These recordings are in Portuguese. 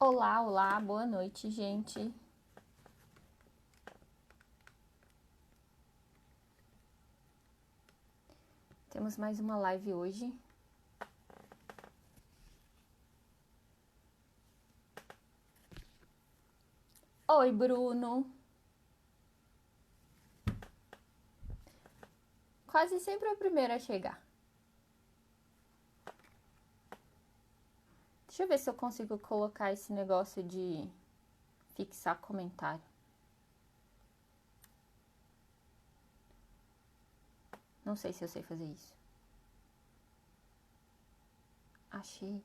Olá, olá, boa noite, gente. Temos mais uma live hoje. Oi, Bruno. Quase sempre é o primeiro a chegar. Deixa eu ver se eu consigo colocar esse negócio de fixar comentário. Não sei se eu sei fazer isso. Achei.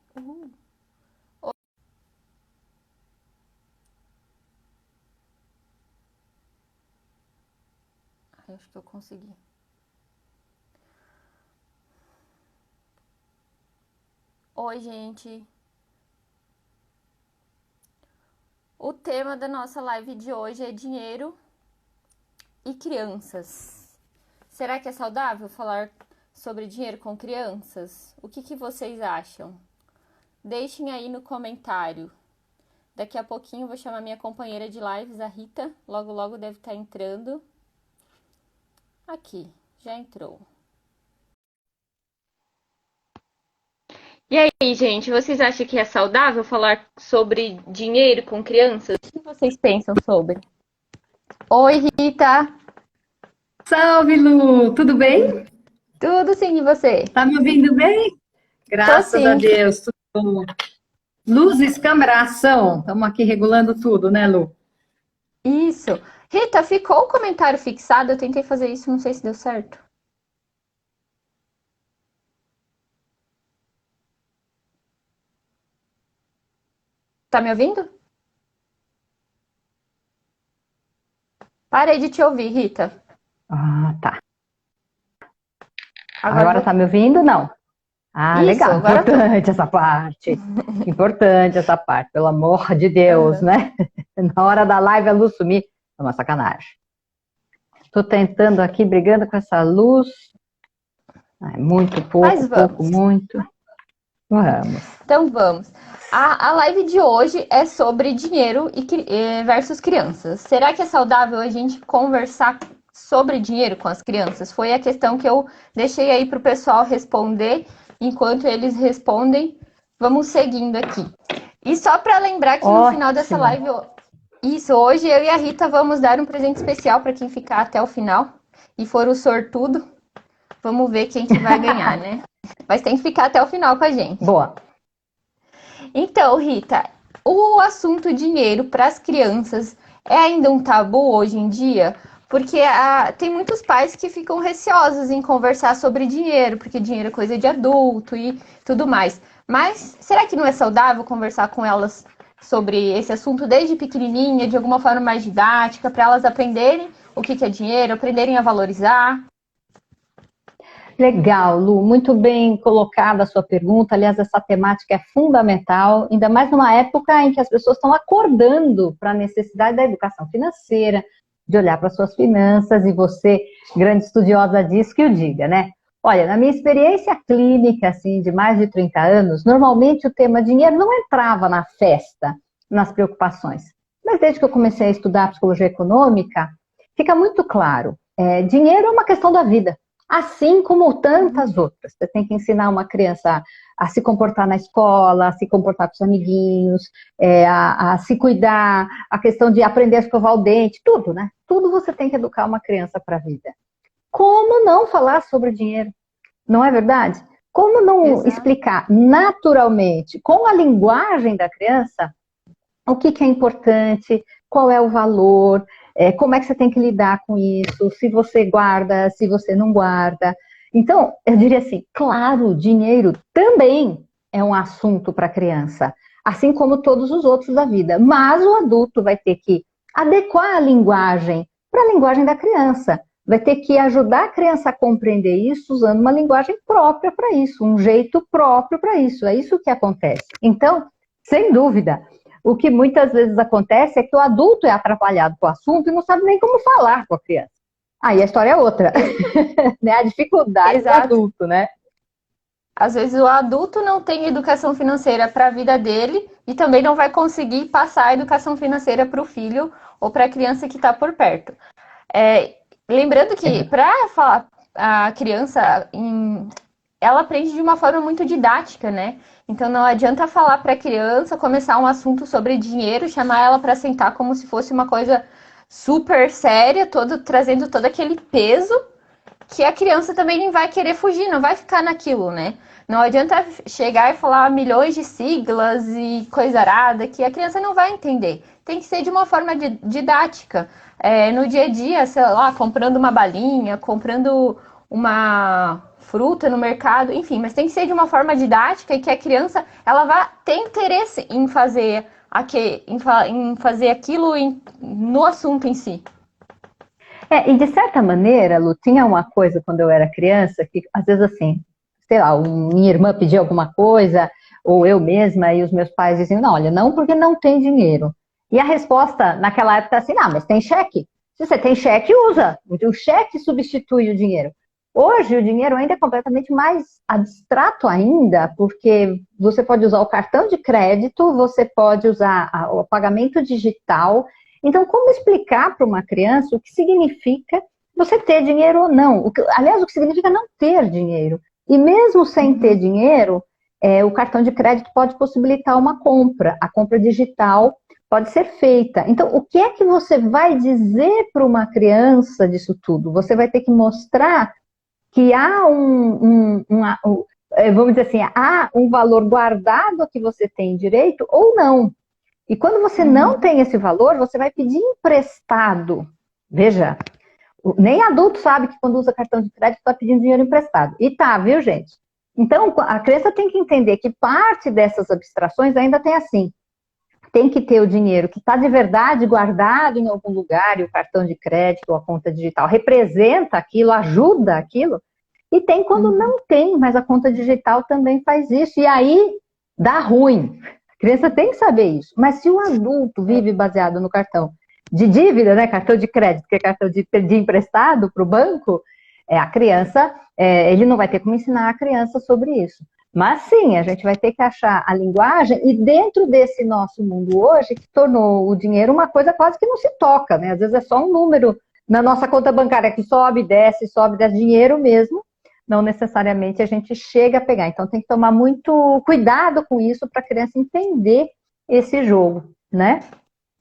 Acho que eu consegui. Oi, gente. O tema da nossa live de hoje é dinheiro e crianças. Será que é saudável falar sobre dinheiro com crianças? O que vocês acham? Deixem aí no comentário. Daqui a pouquinho eu vou chamar minha companheira de lives, a Rita. Logo, logo deve estar entrando. Aqui, já entrou. E aí, gente, vocês acham que é saudável falar sobre dinheiro com crianças? O que vocês pensam sobre? Oi, Rita. Salve, Lu! Tudo bem? Tudo sim, e você? Tá me ouvindo bem? Tô Graças a sim. Deus, tudo. Luzes, câmera, ação. Estamos aqui regulando tudo, né, Lu? Isso. Rita, ficou o comentário fixado? Eu tentei fazer isso, não sei se deu certo. Tá me ouvindo? Parei de te ouvir, Rita. Ah, tá. Agora Agora tá me ouvindo? Não. Ah, Isso, legal. agora tô. Importante essa parte. Importante essa parte, pelo amor de Deus, Uhum. né? Na hora da live a luz sumir. É uma sacanagem. Tô tentando aqui, brigando com essa luz. Ah, muito Mas pouco, pouco, vamos. muito. Vamos. Então vamos. A live de hoje é sobre dinheiro versus crianças. Será que é saudável a gente conversar sobre dinheiro com as crianças? Foi a questão que eu deixei aí para o pessoal responder. Enquanto eles respondem, vamos seguindo aqui. E só para lembrar que no final dessa Ótimo. live, hoje eu e a Rita vamos dar um presente especial para quem ficar até o final e for o sortudo. Vamos ver quem que vai ganhar, né? Mas tem que ficar até o final com a gente. Boa. Então, Rita, o assunto dinheiro para as crianças é ainda um tabu hoje em dia? Porque tem muitos pais que ficam receosos em conversar sobre dinheiro, porque dinheiro é coisa de adulto e tudo mais. Mas será que não é saudável conversar com elas sobre esse assunto desde pequenininha, de alguma forma mais didática, para elas aprenderem o que é dinheiro, aprenderem a valorizar? Legal, Lu, muito bem colocada a sua pergunta. Aliás, essa temática é fundamental, ainda mais numa época em que as pessoas estão acordando para a necessidade da educação financeira, de olhar para suas finanças, e você, grande estudiosa disso, que o diga, né? Olha, na minha experiência clínica, assim, de mais de 30 anos, normalmente o tema dinheiro não entrava na festa, nas preocupações. Mas desde que eu comecei a estudar psicologia econômica, fica muito claro, dinheiro é uma questão da vida. Assim como tantas outras. Você tem que ensinar uma criança a se comportar na escola, a se comportar com os amiguinhos, a se cuidar, a questão de aprender a escovar o dente, tudo, né? Tudo você tem que educar uma criança para a vida. Como não falar sobre dinheiro? Não é verdade? Como não Exato. explicar naturalmente, com a linguagem da criança, o que é importante, qual é o valor, como é que você tem que lidar com isso, se você guarda, se você não guarda. Então, eu diria assim, claro, dinheiro também é um assunto para a criança, assim como todos os outros da vida, mas o adulto vai ter que adequar a linguagem para a linguagem da criança, vai ter que ajudar a criança a compreender isso usando uma linguagem própria para isso, um jeito próprio para isso, é isso que acontece. Então, sem dúvida, o que muitas vezes acontece é que o adulto é atrapalhado com o assunto e não sabe nem como falar com a criança. Aí a história é outra, né? A dificuldade do Exato. adulto, né? Às vezes o adulto não tem educação financeira para a vida dele e também não vai conseguir passar a educação financeira para o filho ou para a criança que está por perto. Lembrando que para falar a criança, ela aprende de uma forma muito didática, né? Então não adianta falar para a criança, começar um assunto sobre dinheiro, chamar ela para sentar como se fosse uma coisa super séria, trazendo todo aquele peso que a criança também não vai querer fugir, não vai ficar naquilo, né? Não adianta chegar e falar milhões de siglas e coisa arada que a criança não vai entender. Tem que ser de uma forma didática. No dia a dia, sei lá, comprando uma balinha, comprando uma fruta no mercado, enfim, mas tem que ser de uma forma didática e que a criança ela vá ter interesse em fazer aquilo no assunto em si. E de certa maneira, Lu, tinha uma coisa quando eu era criança, que às vezes assim, sei lá, minha irmã pedia alguma coisa, ou eu mesma, e os meus pais diziam, não, olha, não porque não tem dinheiro. E a resposta naquela época é assim, não, mas tem cheque. Se você tem cheque, usa. O cheque substitui o dinheiro. Hoje o dinheiro ainda é completamente mais abstrato ainda, porque você pode usar o cartão de crédito, você pode usar o pagamento digital. Então, como explicar para uma criança o que significa você ter dinheiro ou não? Aliás, o que significa não ter dinheiro. E mesmo sem ter dinheiro, o cartão de crédito pode possibilitar uma compra. A compra digital pode ser feita. Então, o que é que você vai dizer para uma criança disso tudo? Você vai ter que mostrar que há vamos dizer assim, há um valor guardado que você tem direito ou não. E quando você não tem esse valor, você vai pedir emprestado. Veja, nem adulto sabe que quando usa cartão de crédito está pedindo dinheiro emprestado. E tá, viu, gente? Então, a criança tem que entender que parte dessas abstrações ainda tem assim. Tem que ter o dinheiro que está de verdade guardado em algum lugar, e o cartão de crédito ou a conta digital representa aquilo, ajuda aquilo. E tem quando não tem, mas a conta digital também faz isso. E aí dá ruim. A criança tem que saber isso. Mas se o adulto vive baseado no cartão de dívida, né, cartão de crédito, que é cartão de emprestado para o banco, a criança, ele não vai ter como ensinar a criança sobre isso. Mas sim, a gente vai ter que achar a linguagem, e dentro desse nosso mundo hoje, que tornou o dinheiro uma coisa quase que não se toca, né? Às vezes é só um número na nossa conta bancária que sobe, desce, dinheiro mesmo, não necessariamente a gente chega a pegar. Então tem que tomar muito cuidado com isso para a criança entender esse jogo, né?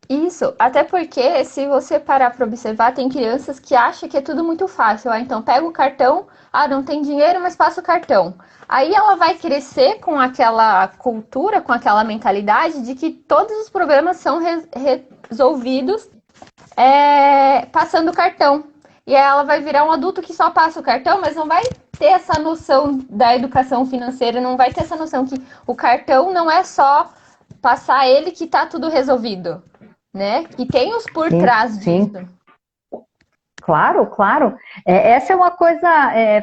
Isso, até porque se você parar para observar, tem crianças que acham que é tudo muito fácil. Então pega o cartão, não tem dinheiro, mas passa o cartão. Aí ela vai crescer com aquela cultura, com aquela mentalidade de que todos os problemas são resolvidos passando o cartão. E aí ela vai virar um adulto que só passa o cartão, mas não vai ter essa noção da educação financeira, não vai ter essa noção que o cartão não é só passar ele que tá tudo resolvido, né? E tem os por trás disso. Claro, claro. Essa é uma coisa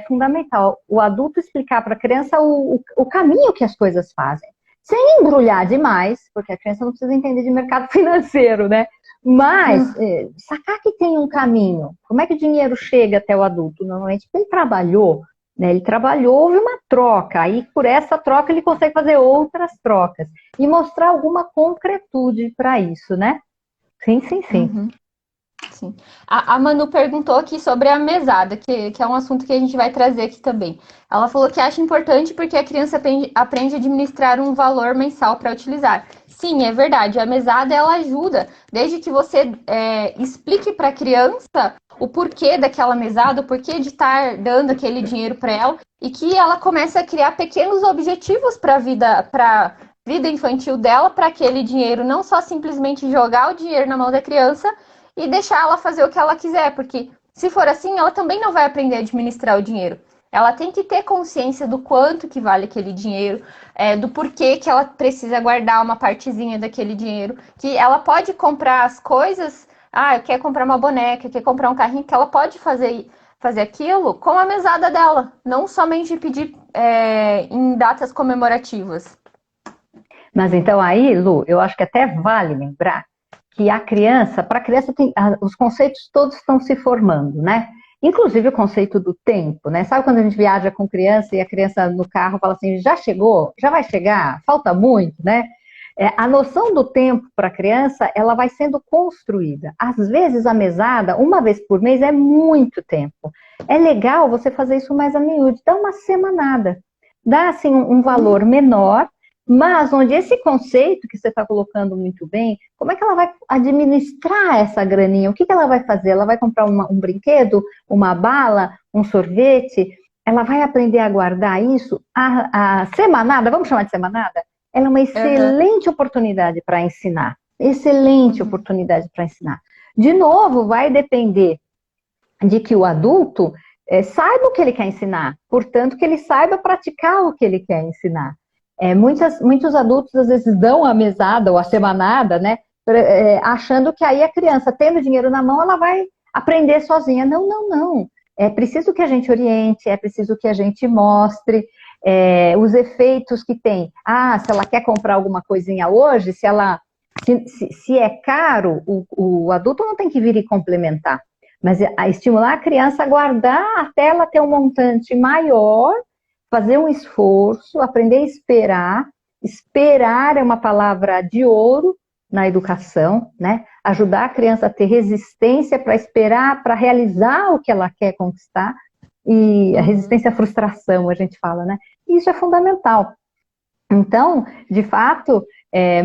fundamental. O adulto explicar para a criança o caminho que as coisas fazem. Sem embrulhar demais, porque a criança não precisa entender de mercado financeiro, né? Mas sacar que tem um caminho. Como é que o dinheiro chega até o adulto? Normalmente ele trabalhou, né? Ele trabalhou, houve uma troca. Aí por essa troca ele consegue fazer outras trocas. E mostrar alguma concretude para isso, né? Sim, sim, sim. Uhum. Sim. A Manu perguntou aqui sobre a mesada, que é um assunto que a gente vai trazer aqui também. Ela falou que acha importante porque a criança aprende a administrar um valor mensal para utilizar. Sim, é verdade. A mesada, ela ajuda, desde que você explique para a criança o porquê daquela mesada, o porquê de estar dando aquele dinheiro para ela, e que ela comece a criar pequenos objetivos para a vida infantil dela, para aquele dinheiro não só simplesmente jogar o dinheiro na mão da criança e deixar ela fazer o que ela quiser, porque se for assim, ela também não vai aprender a administrar o dinheiro. Ela tem que ter consciência do quanto que vale aquele dinheiro, do porquê que ela precisa guardar uma partezinha daquele dinheiro, que ela pode comprar as coisas, eu quero comprar uma boneca, quer comprar um carrinho, que ela pode fazer aquilo com a mesada dela, não somente pedir em datas comemorativas. Mas então aí, Lu, eu acho que até vale lembrar que a criança, para a criança, os conceitos todos estão se formando, né? Inclusive o conceito do tempo, né? Sabe quando a gente viaja com criança e a criança no carro fala assim, já chegou? Já vai chegar? Falta muito, né? A noção do tempo para a criança, ela vai sendo construída. Às vezes a mesada, uma vez por mês, é muito tempo. É legal você fazer isso mais a miúde, dá uma semanada. Dá, assim, um valor menor, mas onde esse conceito que você está colocando muito bem, como é que ela vai administrar essa graninha? O que ela vai fazer? Ela vai comprar um brinquedo, uma bala, um sorvete? Ela vai aprender a guardar isso? A semanada, vamos chamar de semanada? Ela é uma excelente oportunidade para ensinar. Excelente oportunidade para ensinar. De novo, vai depender de que o adulto saiba o que ele quer ensinar. Portanto, que ele saiba praticar o que ele quer ensinar. Muitos adultos, às vezes, dão a mesada ou a semanada, né? Achando que aí a criança, tendo dinheiro na mão, ela vai aprender sozinha. Não, não, não. É preciso que a gente oriente, é preciso que a gente mostre os efeitos que tem. Se ela quer comprar alguma coisinha hoje, se é caro, o adulto não tem que vir e complementar. Mas a estimular a criança a guardar até ela ter um montante maior, fazer um esforço, aprender a esperar. Esperar é uma palavra de ouro na educação, né? Ajudar a criança a ter resistência para esperar, para realizar o que ela quer conquistar. E a resistência à frustração, a gente fala, né? Isso é fundamental. Então, de fato,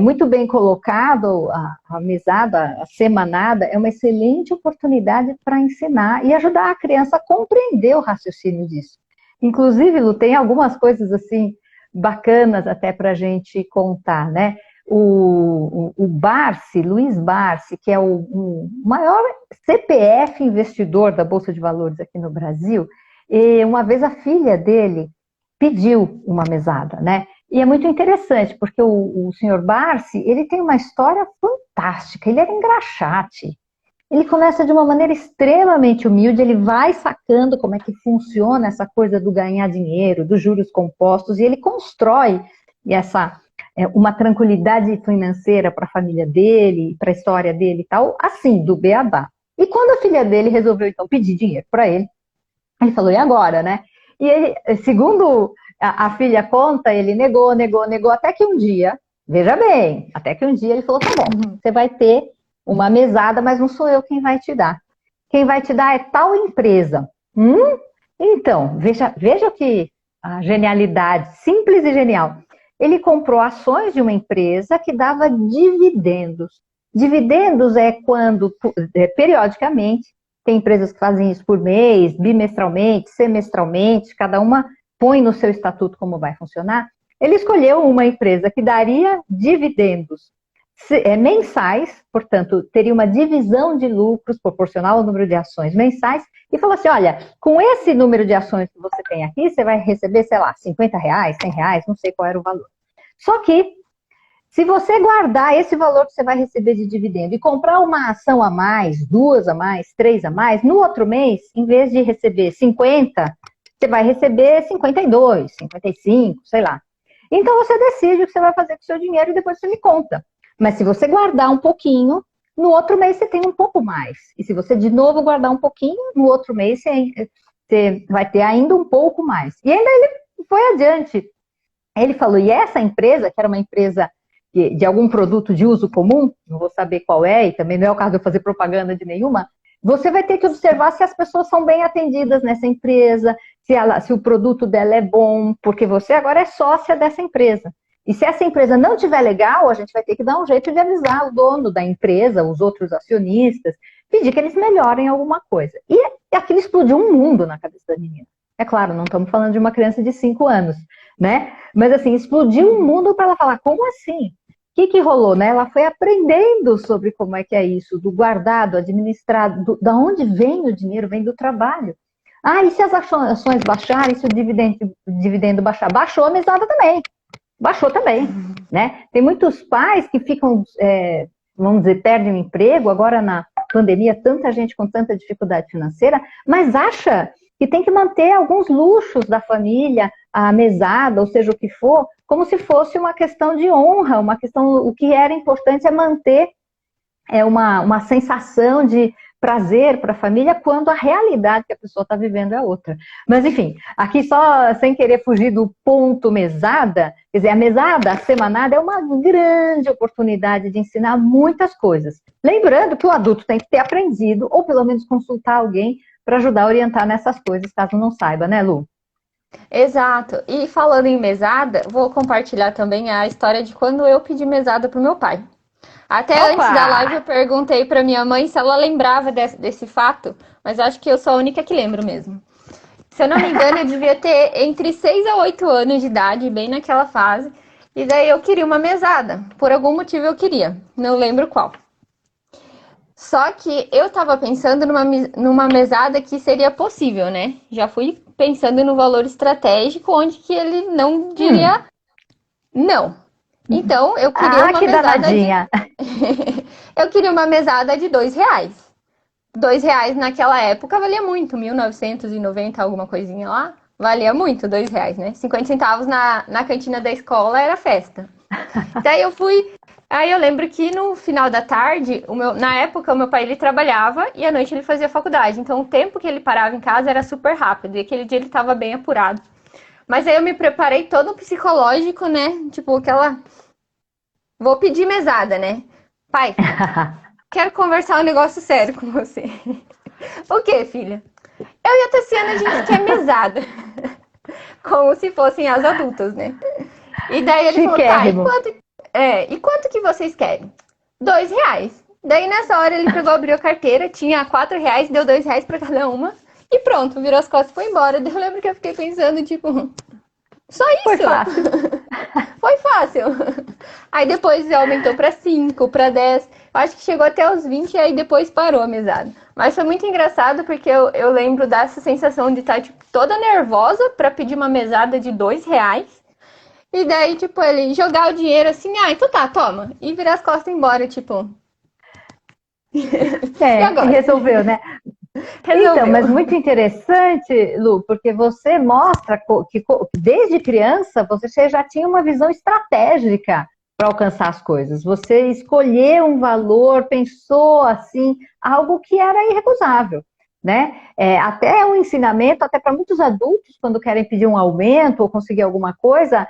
muito bem colocado, a mesada, a semanada, é uma excelente oportunidade para ensinar e ajudar a criança a compreender o raciocínio disso. Inclusive, Lu, tem algumas coisas assim bacanas até para a gente contar, né? O Barsi, Luiz Barsi, que é o maior CPF investidor da Bolsa de Valores aqui no Brasil, e uma vez a filha dele pediu uma mesada, né? E é muito interessante, porque o senhor Barsi, ele tem uma história fantástica, ele era engraxate. Ele começa de uma maneira extremamente humilde, ele vai sacando como é que funciona essa coisa do ganhar dinheiro, dos juros compostos, e ele constrói uma tranquilidade financeira para a família dele, para a história dele e tal, assim, do beabá. E quando a filha dele resolveu, então, pedir dinheiro para ele falou, e agora, né? E ele, segundo a filha conta, ele negou, até que um dia, veja bem, até que um dia ele falou, tá bom, você vai ter uma mesada, mas não sou eu quem vai te dar. Quem vai te dar é tal empresa. Então, veja que a genialidade, simples e genial. Ele comprou ações de uma empresa que dava dividendos. Dividendos é quando, periodicamente, tem empresas que fazem isso por mês, bimestralmente, semestralmente, cada uma põe no seu estatuto como vai funcionar. Ele escolheu uma empresa que daria dividendos mensais, portanto, teria uma divisão de lucros proporcional ao número de ações mensais, e falou assim, olha, com esse número de ações que você tem aqui, você vai receber, sei lá, R$50, R$100, não sei qual era o valor. Só que, se você guardar esse valor que você vai receber de dividendo e comprar uma ação a mais, 2 a mais, 3 a mais, no outro mês, em vez de receber 50, você vai receber 52, 55, sei lá. Então você decide o que você vai fazer com o seu dinheiro e depois você me conta. Mas se você guardar um pouquinho, no outro mês você tem um pouco mais. E se você de novo guardar um pouquinho, no outro mês você vai ter ainda um pouco mais. E ainda ele foi adiante. Ele falou, e essa empresa, que era uma empresa de algum produto de uso comum, não vou saber qual é, e também não é o caso de eu fazer propaganda de nenhuma, você vai ter que observar se as pessoas são bem atendidas nessa empresa, se o produto dela é bom, porque você agora é sócia dessa empresa. E se essa empresa não estiver legal, a gente vai ter que dar um jeito de avisar o dono da empresa, os outros acionistas, pedir que eles melhorem alguma coisa. E aquilo explodiu um mundo na cabeça da menina. É claro, não estamos falando de uma criança de 5 anos, né? Mas assim, explodiu um mundo para ela falar, como assim? O que rolou, né? Ela foi aprendendo sobre como é que é isso, do guardado, administrado, da onde vem o dinheiro, vem do trabalho. E se as ações baixarem, se o dividendo baixar? Baixou a mesada também. Baixou também, né? Tem muitos pais que ficam, vamos dizer, perdem o emprego, agora na pandemia, tanta gente com tanta dificuldade financeira, mas acha que tem que manter alguns luxos da família, a mesada, ou seja, o que for, como se fosse uma questão de honra, uma questão, o que era importante é manter uma sensação de prazer para a família quando a realidade que a pessoa está vivendo é outra. Mas, enfim, aqui só sem querer fugir do ponto mesada, quer dizer, a mesada, a semanada é uma grande oportunidade de ensinar muitas coisas. Lembrando que o adulto tem que ter aprendido, ou pelo menos consultar alguém para ajudar a orientar nessas coisas, caso não saiba, né, Lu? Exato. E falando em mesada, vou compartilhar também a história de quando eu pedi mesada pro meu pai. Até antes da live Opa! eu perguntei pra minha mãe se ela lembrava desse fato, mas acho que eu sou a única que lembro mesmo. Se eu não me engano, eu devia ter entre 6 a 8 anos de idade, bem naquela fase. E daí eu queria uma mesada. Por algum motivo eu queria. Não lembro qual. Só que eu tava pensando numa mesada que seria possível, né? Já fui pensando no valor estratégico, onde que ele não Hum. diria não. Então, eu queria Ah, uma que mesada de. danadinha! Eu queria uma mesada de R$ 2. R$ 2 naquela época valia muito, 1990, alguma coisinha lá. Valia muito, R$ 2, né? 50 centavos na cantina da escola era festa. Daí eu fui. Aí eu lembro que no final da tarde, na época, o meu pai ele trabalhava e à noite ele fazia faculdade. Então o tempo que ele parava em casa era super rápido. E aquele dia ele estava bem apurado. Mas aí eu me preparei todo psicológico, né? Tipo, aquela. Vou pedir mesada, né? Pai, quero conversar um negócio sério com você. O que, filha? Eu e a Tassiana, a gente quer mesada. Como se fossem as adultas, né? E daí ele falou, tá, Chiquérrimo. e quanto que vocês querem? R$ 2. Daí nessa hora ele pegou, abriu a carteira, tinha R$ 4, deu R$ 2 pra cada uma. E pronto, virou as costas e foi embora. Daí eu lembro que eu fiquei pensando, tipo, só Foi isso? fácil. Foi fácil. Aí depois aumentou pra 5, pra 10. Eu acho que chegou até os 20 e aí depois parou a mesada. Mas foi muito engraçado porque eu lembro dessa sensação de estar tipo, toda nervosa pra pedir uma mesada de R$ 2. E daí, tipo, ele jogar o dinheiro assim, então tá, toma. E virar as costas e ir embora, tipo. E É, agora? resolveu, né? Então, Resolveu. mas muito interessante, Lu, porque você mostra que desde criança você já tinha uma visão estratégica para alcançar as coisas. Você escolheu um valor, pensou assim, algo que era irrecusável, né? Até um ensinamento, até para muitos adultos, quando querem pedir um aumento ou conseguir alguma coisa,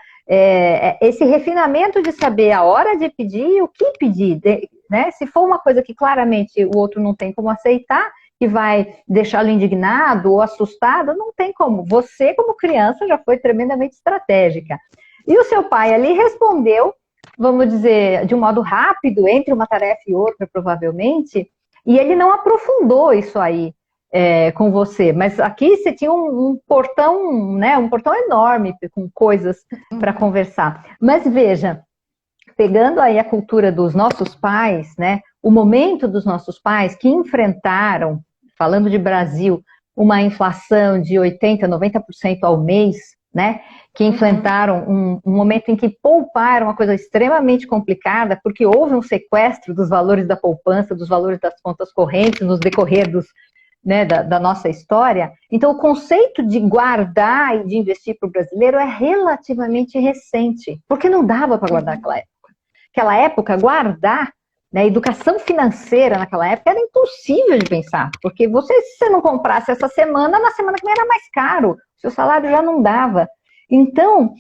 esse refinamento de saber a hora de pedir e o que pedir, né? Se for uma coisa que claramente o outro não tem como aceitar, que vai deixá-lo indignado ou assustado, não tem como. Você, como criança, já foi tremendamente estratégica. E o seu pai ali respondeu, vamos dizer, de um modo rápido, entre uma tarefa e outra, provavelmente, e ele não aprofundou isso aí com você. Mas aqui você tinha um portão, né, um portão enorme com coisas para conversar. Mas veja, pegando aí a cultura dos nossos pais, né, o momento dos nossos pais que enfrentaram, falando de Brasil, uma inflação de 80%, 90% ao mês, né, que enfrentaram um momento em que poupar era uma coisa extremamente complicada, porque houve um sequestro dos valores da poupança, dos valores das contas correntes nos decorrer né, da nossa história. Então, o conceito de guardar e de investir para o brasileiro é relativamente recente, porque não dava para guardar naquela época. Naquela época, guardar, né, educação financeira naquela época era impossível de pensar, porque se você não comprasse essa semana, na semana que vem era mais caro, seu salário já não dava. Então,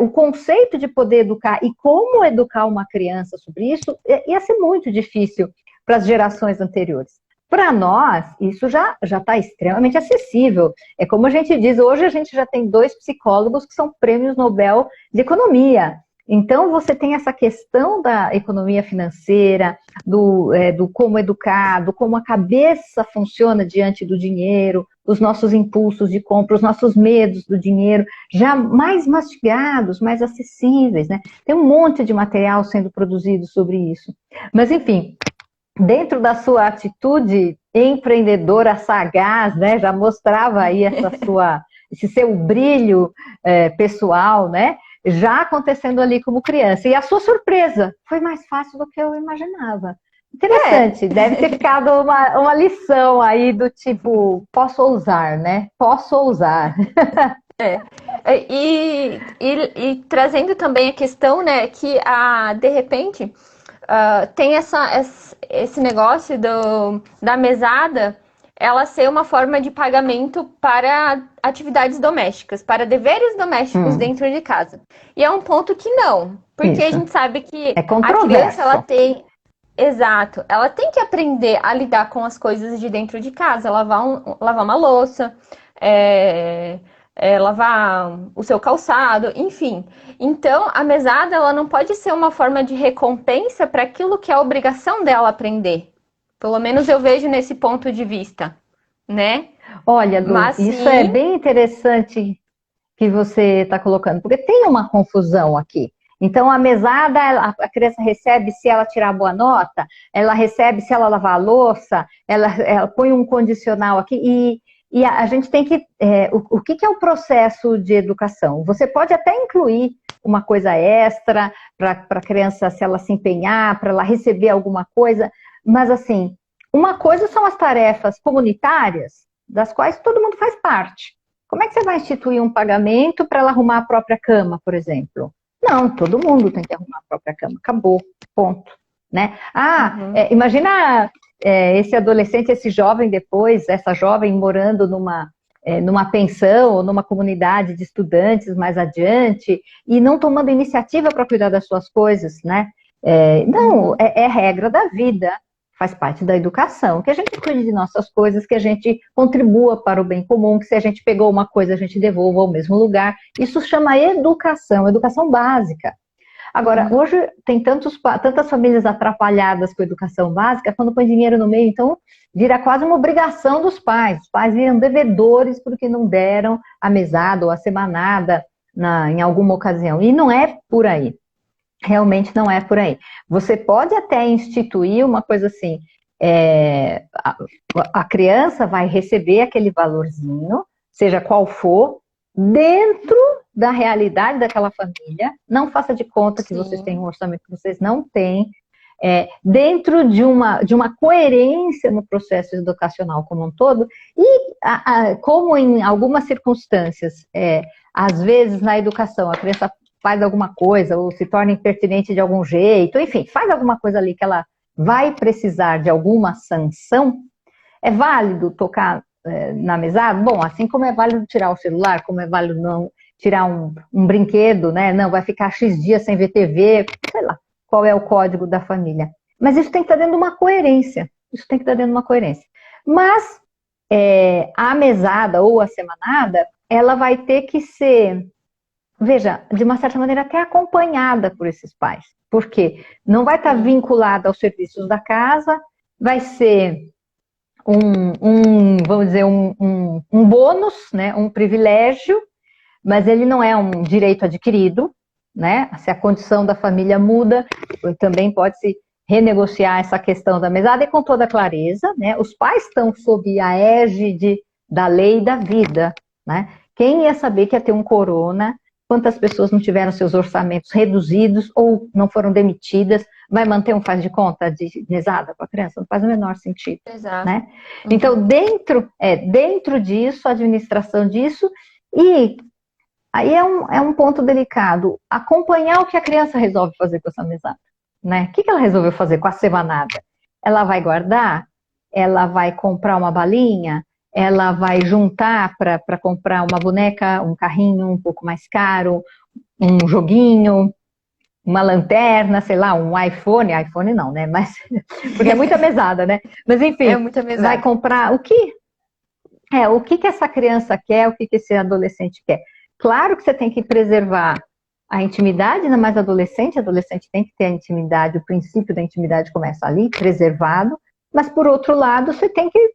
o conceito de poder educar e como educar uma criança sobre isso ia ser muito difícil para as gerações anteriores. Para nós, isso já está extremamente acessível. É como a gente diz, hoje a gente já tem 2 psicólogos que são prêmios Nobel de Economia. Então, você tem essa questão da economia financeira, do como educar, do como a cabeça funciona diante do dinheiro, os nossos impulsos de compra, os nossos medos do dinheiro, já mais mastigados, mais acessíveis, né? Tem um monte de material sendo produzido sobre isso. Mas, enfim, dentro da sua atitude empreendedora sagaz, né? Já mostrava aí esse seu brilho pessoal, né? Já acontecendo ali como criança. E a sua surpresa foi mais fácil do que eu imaginava. Interessante, deve ter ficado uma lição aí do tipo, posso ousar, né? Posso ousar. E trazendo também a questão, né, que de repente tem esse negócio da mesada, ela ser uma forma de pagamento para atividades domésticas, para deveres domésticos dentro de casa. E é um ponto que não, porque Isso. a gente sabe que É a controverso. criança, ela tem... Exato, ela tem que aprender a lidar com as coisas de dentro de casa, lavar uma louça, lavar o seu calçado, enfim. Então, a mesada, ela não pode ser uma forma de recompensa para aquilo que é a obrigação dela aprender. Pelo menos eu vejo nesse ponto de vista, né? Olha, Lu, Mas isso é sim, bem interessante que você está colocando, porque tem uma confusão aqui. Então, a mesada, a criança recebe se ela tirar boa nota, ela recebe se ela lavar a louça, ela põe um condicional aqui, e a gente tem que... o que é o processo de educação? Você pode até incluir uma coisa extra para a criança, se ela se empenhar, para ela receber alguma coisa, mas assim, uma coisa são as tarefas comunitárias, das quais todo mundo faz parte. Como é que você vai instituir um pagamento para ela arrumar a própria cama, por exemplo? Não, todo mundo tem que arrumar a própria cama. Acabou, ponto. Né? Imagina esse adolescente, esse jovem depois, essa jovem morando numa pensão ou numa comunidade de estudantes mais adiante e não tomando iniciativa para cuidar das suas coisas, né? Não, é regra da vida. Faz parte da educação, que a gente cuide de nossas coisas, que a gente contribua para o bem comum, que se a gente pegou uma coisa, a gente devolva ao mesmo lugar. Isso chama educação básica. Agora, hoje tem tantas famílias atrapalhadas com a educação básica, quando põe dinheiro no meio, então vira quase uma obrigação dos pais. Os pais viram devedores porque não deram a mesada ou a semanada em alguma ocasião. E não é por aí. Realmente não é por aí. Você pode até instituir uma coisa assim, a criança vai receber aquele valorzinho, seja qual for, dentro da realidade daquela família. Não faça de conta que vocês têm um orçamento que vocês não têm. Dentro de uma coerência no processo educacional como um todo, e como em algumas circunstâncias, às vezes na educação, a criança faz alguma coisa, ou se torna impertinente de algum jeito, enfim, faz alguma coisa ali que ela vai precisar de alguma sanção, é válido tocar na mesada? Bom, assim como é válido tirar o celular, como é válido não tirar um brinquedo, né? Não, vai ficar X dias sem ver TV, sei lá, qual é o código da família. Mas isso tem que estar dentro de uma coerência, Mas a mesada ou a semanada, ela vai ter que ser... Veja, de uma certa maneira até acompanhada por esses pais. Porque não vai estar vinculada aos serviços da casa, vai ser vamos dizer, um bônus, né, um privilégio, mas ele não é um direito adquirido, né? Se a condição da família muda, também pode-se renegociar essa questão da mesada e com toda clareza, né? Os pais estão sob a égide da lei da vida, né? Quem ia saber que ia ter um corona? Quantas pessoas não tiveram seus orçamentos reduzidos ou não foram demitidas? Vai manter um faz de conta de mesada para a criança? Não faz o menor sentido. Exato. Né? Então, dentro disso, a administração disso, e aí é um ponto delicado, acompanhar o que a criança resolve fazer com essa mesada. Né? O que ela resolveu fazer com a semanada? Ela vai guardar? Ela vai comprar uma balinha? Ela vai juntar para comprar uma boneca, um carrinho um pouco mais caro, um joguinho, uma lanterna, sei lá, um iPhone não, né? Mas, porque é muita mesada, né? Mas enfim, vai comprar o que? O que essa criança quer, o que esse adolescente quer. Claro que você tem que preservar a intimidade, ainda mais adolescente tem que ter a intimidade, o princípio da intimidade começa ali, preservado, mas por outro lado, você tem que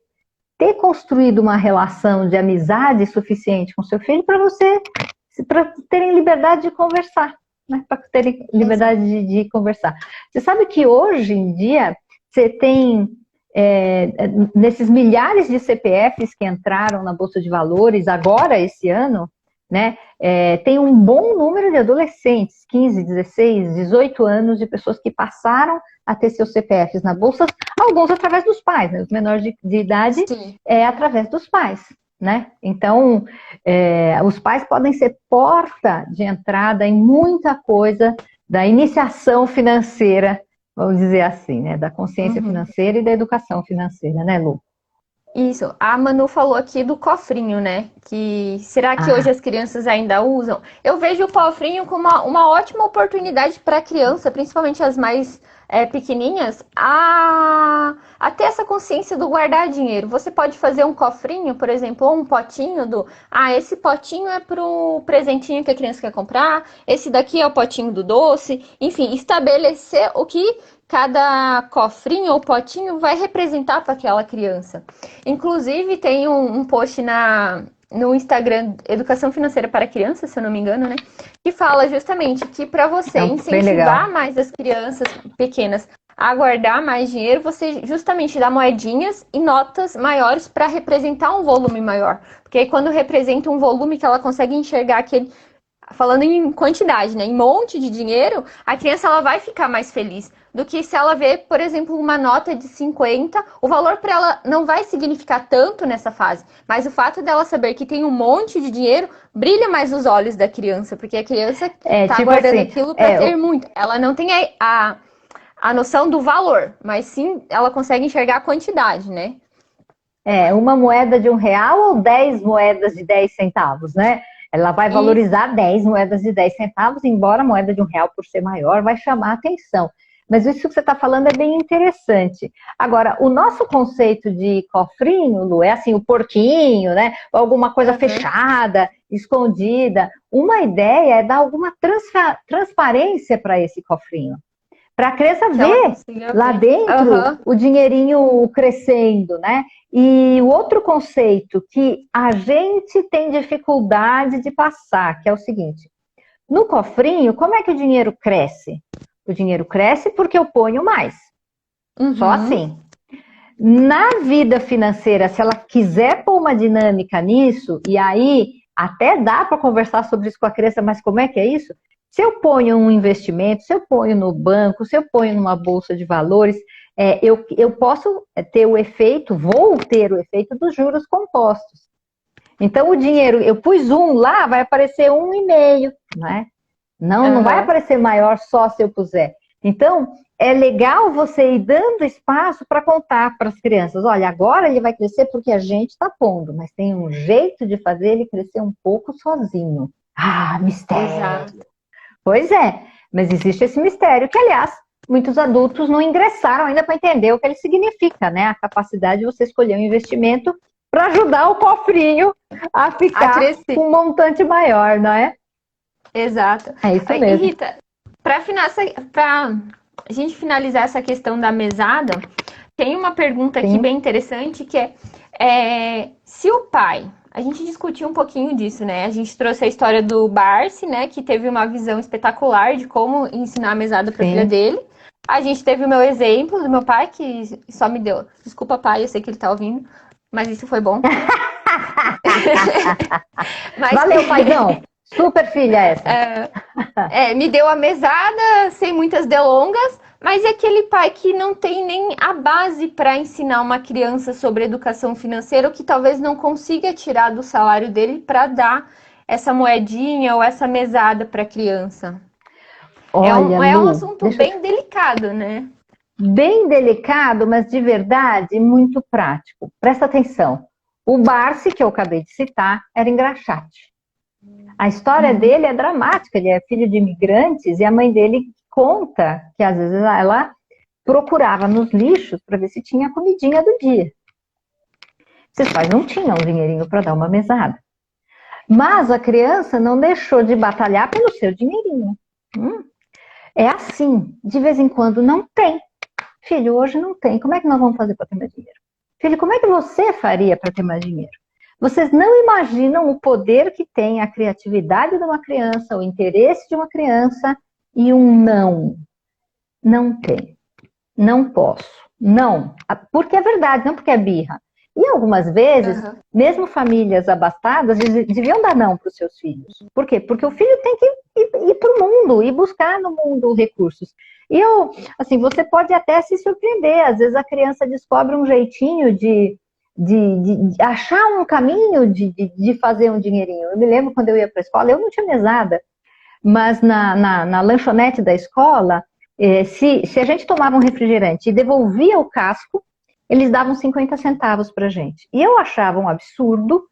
ter construído uma relação de amizade suficiente com seu filho para terem liberdade de conversar, né? Para terem liberdade de conversar. Você sabe que hoje em dia você tem nesses milhares de CPFs que entraram na Bolsa de Valores agora esse ano, né? Tem um bom número de adolescentes, 15, 16, 18 anos, de pessoas que passaram a ter seus CPFs na Bolsa, alguns através dos pais, né? Os menores de idade através dos pais, né? Então, os pais podem ser porta de entrada em muita coisa da iniciação financeira vamos dizer assim, né? Da consciência Uhum. financeira e da educação financeira, né, Lu? Isso, a Manu falou aqui do cofrinho, né? Que será que hoje Ah, as crianças ainda usam? Eu vejo o cofrinho como uma ótima oportunidade para a criança, principalmente as mais pequenininhas, a ter essa consciência do guardar dinheiro. Você pode fazer um cofrinho, por exemplo, ou um potinho esse potinho é pro presentinho que a criança quer comprar, esse daqui é o potinho do doce, enfim, estabelecer o que cada cofrinho ou potinho vai representar para aquela criança. Inclusive, tem um post no Instagram Educação Financeira para Crianças, se eu não me engano, né? Que fala justamente que para você bem legal. incentivar mais as crianças pequenas a guardar mais dinheiro, você justamente dá moedinhas e notas maiores para representar um volume maior. Porque aí quando representa um volume que ela consegue enxergar aquele, falando em quantidade, né, em monte de dinheiro, a criança ela vai ficar mais feliz do que se ela vê, por exemplo, uma nota de 50, o valor para ela não vai significar tanto nessa fase, mas o fato dela saber que tem um monte de dinheiro brilha mais os olhos da criança, porque a criança tá Tipo guardando assim, aquilo para ter muito. Ela não tem a noção do valor, mas sim ela consegue enxergar a quantidade, né? uma moeda de R$ 1 ou 10 moedas de 10 centavos, né? Ela vai Isso. valorizar 10 moedas de 10 centavos, embora a moeda de R$ 1, por ser maior, vai chamar a atenção. Mas isso que você está falando é bem interessante. Agora, o nosso conceito de cofrinho, Lu, é assim, o porquinho, né? Ou alguma coisa fechada, escondida. Uma ideia é dar alguma transparência para esse cofrinho. Para a criança ver lá dentro o dinheirinho crescendo, né? E o outro conceito que a gente tem dificuldade de passar, que é o seguinte: no cofrinho, como é que o dinheiro cresce? O dinheiro cresce porque eu ponho mais. Só assim. Na vida financeira, se ela quiser pôr uma dinâmica nisso, e aí até dá para conversar sobre isso com a criança, mas como é que é isso? Se eu ponho um investimento, se eu ponho no banco, se eu ponho numa bolsa de valores, eu posso ter o efeito, vou ter o efeito dos juros compostos. Então, o dinheiro, eu pus um lá, vai aparecer 1,5, né? Não vai aparecer maior só se eu puser. Então, é legal você ir dando espaço para contar para as crianças. Olha, agora ele vai crescer porque a gente está pondo, mas tem um jeito de fazer ele crescer um pouco sozinho. Ah, mistério! Exato. Pois é, mas existe esse mistério que, aliás, muitos adultos não ingressaram ainda para entender o que ele significa, né? A capacidade de você escolher um investimento para ajudar o cofrinho a ficar com um montante maior, não é? Exato. É isso mesmo. E Rita, para a gente finalizar essa questão da mesada, tem uma pergunta aqui bem interessante que se o pai, a gente discutiu um pouquinho disso, né? A gente trouxe a história do Barsi, né? Que teve uma visão espetacular de como ensinar a mesada para a filha dele. A gente teve o meu exemplo do meu pai, que só me deu. Desculpa, pai, eu sei que ele tá ouvindo, mas isso foi bom. Valeu, paizão! Super filha essa. Me deu a mesada sem muitas delongas, mas é aquele pai que não tem nem a base para ensinar uma criança sobre educação financeira, ou que talvez não consiga tirar do salário dele para dar essa moedinha ou essa mesada para a criança. Olha, é um assunto bem delicado, né? Bem delicado, mas de verdade muito prático. Presta atenção. O Barsi, que eu acabei de citar, era engraxate. A história dele é dramática, ele é filho de imigrantes e a mãe dele conta que às vezes ela procurava nos lixos para ver se tinha a comidinha do dia. Esses pais não tinham dinheirinho para dar uma mesada. Mas a criança não deixou de batalhar pelo seu dinheirinho. É assim, de vez em quando não tem. Filho, hoje não tem, como é que nós vamos fazer para ter mais dinheiro? Filho, como é que você faria para ter mais dinheiro? Vocês não imaginam o poder que tem a criatividade de uma criança, o interesse de uma criança e um não. Não tem. Não posso. Não. Porque é verdade, não porque é birra. E algumas vezes, mesmo famílias abastadas, deviam dar não para os seus filhos. Por quê? Porque o filho tem que ir para o mundo e buscar no mundo recursos. E assim, você pode até se surpreender. Às vezes a criança descobre um jeitinho de achar um caminho de fazer um dinheirinho. Eu me lembro quando eu ia para a escola, eu não tinha mesada, mas na lanchonete da escola, Se a gente tomava um refrigerante e devolvia o casco, eles davam 50 centavos para a gente. E eu achava um absurdo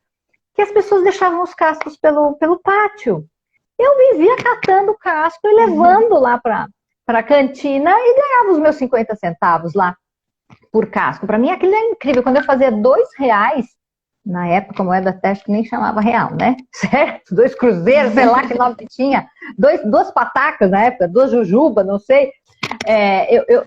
que as pessoas deixavam os cascos pelo pátio. Eu vivia catando o casco e levando lá para a cantina e ganhava os meus 50 centavos lá por casco. Para mim aquilo é incrível. Quando eu fazia R$2, na época a moeda até acho que nem chamava real, né? Certo? 2 cruzeiros, sei lá que nome que tinha. 2 patacas na época, 2 jujuba, não sei.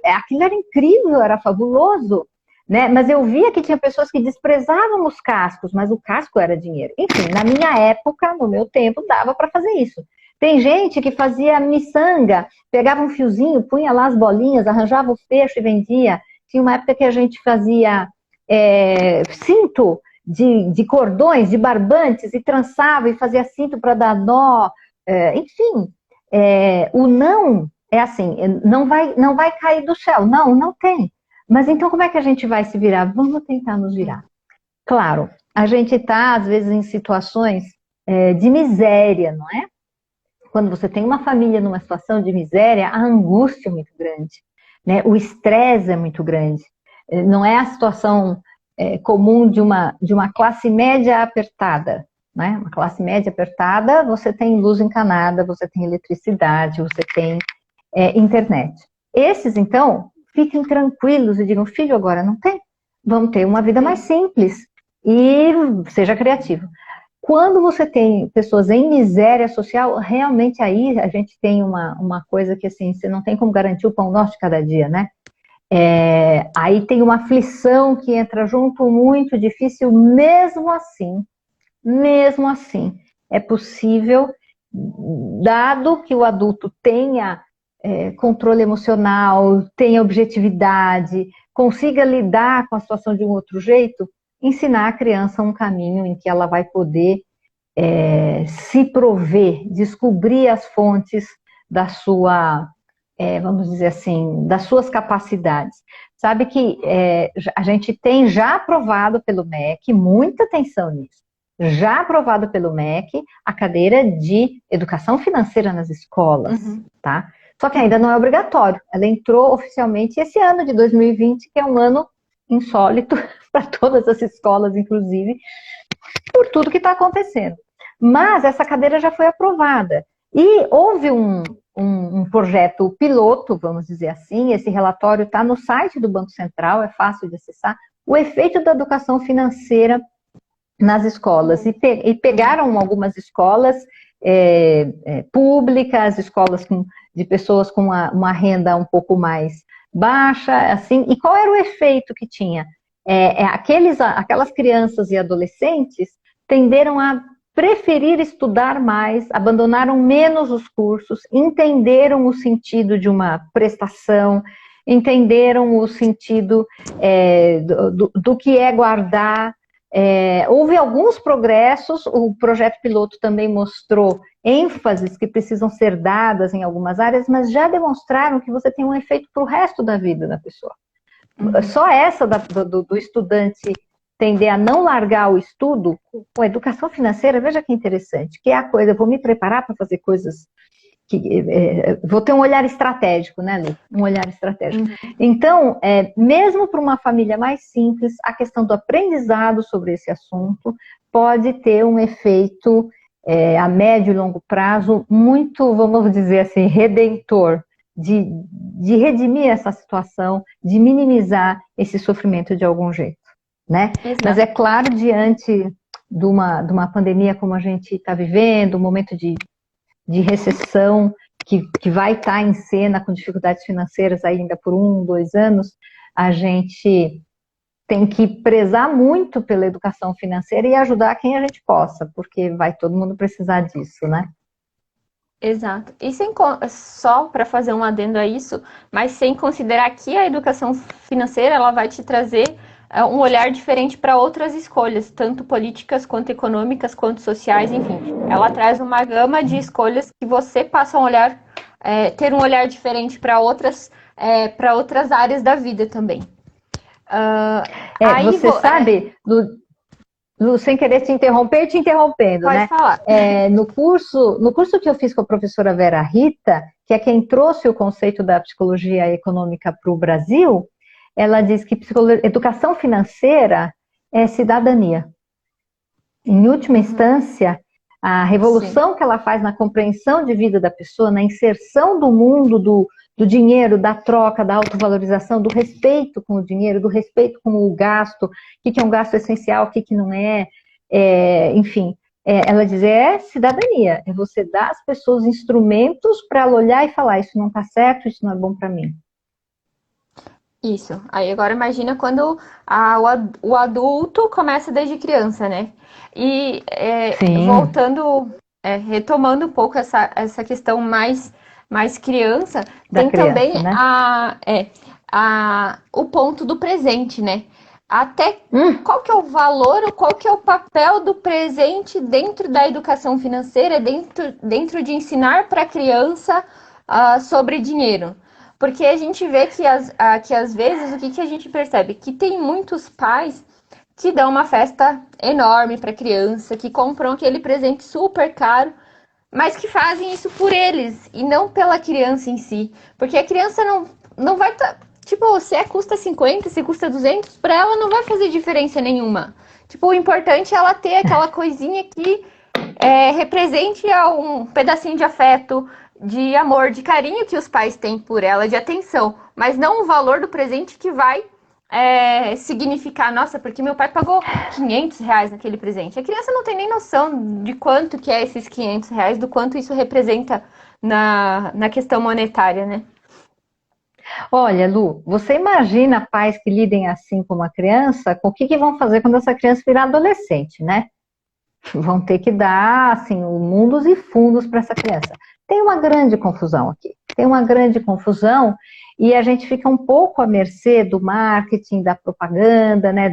Aquilo era incrível, era fabuloso. Né? Mas eu via que tinha pessoas que desprezavam os cascos, mas o casco era dinheiro. Enfim, na minha época, no meu tempo, dava para fazer isso. Tem gente que fazia miçanga, pegava um fiozinho, punha lá as bolinhas, arranjava o fecho e vendia. Tinha uma época que a gente fazia cinto de cordões, de barbantes, e trançava e fazia cinto para dar nó. Enfim, o não é assim, não vai cair do céu. Não tem. Mas então como é que a gente vai se virar? Vamos tentar nos virar. Claro, a gente está, às vezes, em situações de miséria, não é? Quando você tem uma família numa situação de miséria, a angústia é muito grande, né? O estresse é muito grande. Não é a situação comum de uma classe média apertada, né? Uma classe média apertada, você tem luz encanada, você tem eletricidade, você tem internet. Esses, então, fiquem tranquilos e digam, filho, agora não tem. Vamos ter uma vida mais simples e seja criativo. Quando você tem pessoas em miséria social, realmente aí a gente tem uma coisa que assim, você não tem como garantir o pão nosso de cada dia, né? Aí tem uma aflição que entra junto, muito difícil, mesmo assim, é possível, dado que o adulto tenha controle emocional, tenha objetividade, consiga lidar com a situação de um outro jeito, ensinar a criança um caminho em que ela vai poder se prover, descobrir as fontes da sua, vamos dizer assim, das suas capacidades. Sabe que a gente tem já aprovado pelo MEC, muita atenção nisso, já aprovado pelo MEC a cadeira de educação financeira nas escolas, tá? Só que ainda não é obrigatório. Ela entrou oficialmente esse ano de 2020, que é um ano insólito para todas as escolas, inclusive, por tudo que está acontecendo. Mas essa cadeira já foi aprovada. E houve um projeto piloto, vamos dizer assim, esse relatório está no site do Banco Central, é fácil de acessar, o efeito da educação financeira nas escolas. E pegaram algumas escolas públicas, escolas de pessoas com uma renda um pouco mais baixa, assim, e qual era o efeito que tinha? Aquelas crianças e adolescentes tenderam a preferir estudar mais, abandonaram menos os cursos, entenderam o sentido de uma prestação, entenderam o sentido do que é guardar. Houve alguns progressos, o projeto piloto também mostrou ênfases que precisam ser dadas em algumas áreas, mas já demonstraram que você tem um efeito para o resto da vida da pessoa. Só essa do estudante tender a não largar o estudo, com a educação financeira, veja que interessante, que é a coisa, eu vou me preparar para fazer coisas vou ter um olhar estratégico, né, Lu? Um olhar estratégico. Então, mesmo para uma família mais simples, a questão do aprendizado sobre esse assunto pode ter um efeito a médio e longo prazo muito, vamos dizer assim, redentor, de redimir essa situação, de minimizar esse sofrimento de algum jeito, né? Exato. Mas é claro, diante de uma pandemia como a gente está vivendo, um momento de recessão que vai estar em cena com dificuldades financeiras ainda por 1, 2 anos, a gente tem que prezar muito pela educação financeira e ajudar quem a gente possa, porque vai todo mundo precisar disso, né? Exato. E só para fazer um adendo a isso, mas sem considerar que a educação financeira ela vai te trazer um olhar diferente para outras escolhas, tanto políticas, quanto econômicas, quanto sociais, enfim. Ela traz uma gama de escolhas que você passa a olhar, ter um olhar diferente para outras áreas da vida também. Você sabe, Lu, sem querer te interromper, te interrompendo, pode né? Falar. No curso que eu fiz com a professora Vera Rita, que é quem trouxe o conceito da psicologia econômica para o Brasil, ela diz que educação financeira é cidadania. Em última instância, a revolução que ela faz na compreensão de vida da pessoa, na inserção do mundo do dinheiro, da troca, da autovalorização, do respeito com o dinheiro, do respeito com o gasto, o que é um gasto essencial, o que não é, enfim, ela diz, é cidadania, é você dar às pessoas instrumentos para ela olhar e falar, isso não está certo, isso não é bom para mim. Isso. Aí agora imagina quando o adulto começa desde criança, né? E voltando, retomando um pouco essa questão mais criança, tem criança, também né? O ponto do presente, né? Até qual que é o valor, qual que é o papel do presente dentro da educação financeira, dentro de ensinar para a criança sobre dinheiro. Porque a gente vê que às vezes, o que a gente percebe? Que tem muitos pais que dão uma festa enorme para a criança, que compram aquele presente super caro, mas que fazem isso por eles e não pela criança em si. Porque a criança não vai... Tipo, se custa 50, se custa 200, para ela não vai fazer diferença nenhuma. Tipo, o importante é ela ter aquela coisinha que represente um pedacinho de afeto, de amor, de carinho que os pais têm por ela, de atenção, mas não o valor do presente que vai significar, nossa, porque meu pai pagou R$500 naquele presente. A criança não tem nem noção de quanto que é esses R$500, do quanto isso representa na questão monetária, né? Olha, Lu, você imagina pais que lidem assim com uma criança, com o que vão fazer quando essa criança virar adolescente, né? Vão ter que dar, assim, mundos e fundos para essa criança. Tem uma grande confusão aqui. Tem uma grande confusão e a gente fica um pouco à mercê do marketing, da propaganda, né?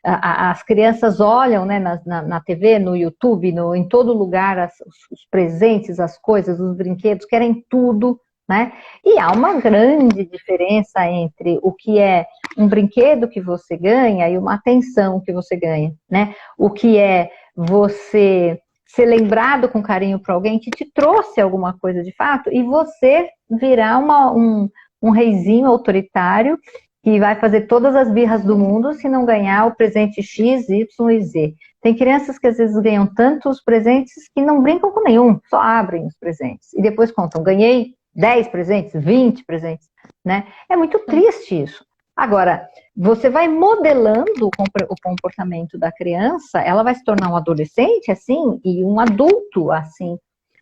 As crianças olham, né, na TV, no YouTube, em todo lugar, os presentes, as coisas, os brinquedos, querem tudo, né? E há uma grande diferença entre o que é um brinquedo que você ganha e uma atenção que você ganha, né? O que é você ser lembrado com carinho por alguém que te trouxe alguma coisa de fato e você virar um reizinho autoritário que vai fazer todas as birras do mundo se não ganhar o presente X, Y e Z. Tem crianças que às vezes ganham tantos presentes que não brincam com nenhum, só abrem os presentes e depois contam, ganhei 10 presentes, 20 presentes, né? É muito triste isso. Agora, você vai modelando o comportamento da criança, ela vai se tornar um adolescente assim e um adulto assim.